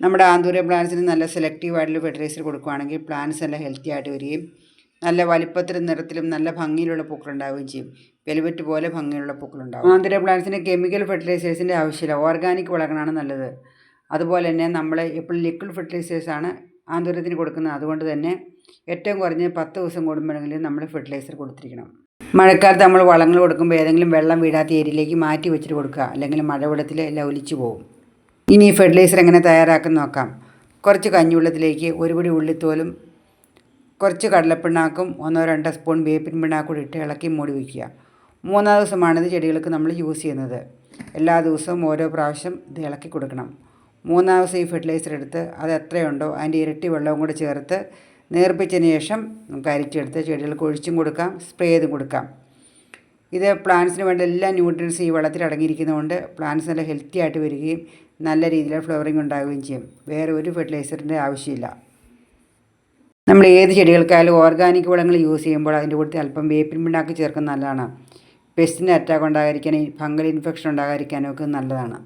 നമ്മുടെ ആന്തൂറിയം പ്ലാന്റ്സിന് നല്ല സെലക്റ്റീവ് ആയിട്ടുള്ള ഫെർട്ടിലൈസർ കൊടുക്കുകയാണെങ്കിൽ പ്ലാന്റ്സ് നല്ല ഹെൽത്തി ആയിട്ട് വരികയും നല്ല വലിപ്പത്തിലും നിറത്തിലും നല്ല ഭംഗിയിലുള്ള പൂക്കളുണ്ടാവുകയും ചെയ്യും. വെൽവെറ്റ് പോലെ ഭംഗിയുള്ള പൂക്കളുണ്ടാവും. ആന്തൂറിയം പ്ലാന്റ്സിന് കെമിക്കൽ ഫെർട്ടിലൈസേഴ്സിൻ്റെ ആവശ്യമില്ല. ഓർഗാനിക് വളങ്ങളാണ് നല്ലത്. അതുപോലെ തന്നെ നമ്മൾ എപ്പോഴും ലിക്വിഡ് ഫെർട്ടിലൈസേഴ്സാണ് ആന്തൂര്യത്തിന് കൊടുക്കുന്നത്. അതുകൊണ്ട് തന്നെ ഏറ്റവും കുറഞ്ഞ് 10 ദിവസം കൂടുമ്പോഴെങ്കിലും നമ്മൾ ഫെർട്ടിലൈസർ കൊടുത്തിരിക്കണം. മഴക്കാലത്ത് നമ്മൾ വളങ്ങൾ കൊടുക്കുമ്പോൾ ഏതെങ്കിലും വെള്ളം വീഴാത്ത ഏരിയയിലേക്ക് മാറ്റി വെച്ചിട്ട് കൊടുക്കുക, അല്ലെങ്കിൽ മഴവെള്ളത്തിൽ എല്ലാം ഒലിച്ചു പോകും. ഇനി ഈ ഫെർട്ടിലൈസർ എങ്ങനെ തയ്യാറാക്കുന്ന നോക്കാം. കുറച്ച് കഞ്ഞിവെള്ളത്തിലേക്ക് ഒരു പിടി ഉള്ളിത്തോലും കുറച്ച് കടലപ്പിണ്ണാക്കും 1-2 സ്പൂൺ വേപ്പിൻ പിണ്ണാക്കും ഇട്ട് ഇളക്കി മൂടി വയ്ക്കുക. 3-ാം ദിവസമാണിത് ചെടികൾക്ക് നമ്മൾ യൂസ് ചെയ്യുന്നത്. എല്ലാ ദിവസവും ഓരോ പ്രാവശ്യം ഇത് ഇളക്കി കൊടുക്കണം. 3-ാം ദിവസം ഈ ഫെർട്ടിലൈസർ എടുത്ത് അത് എത്രയുണ്ടോ അതിൻ്റെ ഇരട്ടി വെള്ളവും കൂടി ചേർത്ത് നേർപ്പിച്ചതിന് ശേഷം നമുക്ക് അരിച്ചെടുത്ത് ചെടികൾക്ക് ഒഴിച്ചും കൊടുക്കാം, സ്പ്രേ ചെയ്തും കൊടുക്കാം. ഇത് പ്ലാന്റ്സിന് വേണ്ട എല്ലാ ന്യൂട്രിയൻസും ഈ വെള്ളത്തിൽ അടങ്ങിയിരിക്കുന്നതുകൊണ്ട് പ്ലാന്റ്സ് നല്ല ഹെൽത്തി ആയിട്ട് വരികയും നല്ല രീതിയിൽ ഫ്ലവറിങ് ഉണ്ടാവുകയും ചെയ്യും. വേറെ ഒരു ഫെർട്ടിലൈസറിൻ്റെ ആവശ്യമില്ല. നമ്മൾ ഏത് ചെടികൾക്കായാലും ഓർഗാനിക് വളങ്ങൾ യൂസ് ചെയ്യുമ്പോൾ അതിൻ്റെ കൂട്ടത്തിൽ അല്പം വേപ്പിൻ പിണ്ണാക്ക് ചേർക്കുന്നത് നല്ലതാണ്. പെസ്റ്റിൻ്റെ അറ്റാക്ക് ഉണ്ടാകാതിരിക്കാനും ഫംഗൽ ഇൻഫെക്ഷൻ ഉണ്ടാകാതിരിക്കാനും ഒക്കെ നല്ലതാണ്.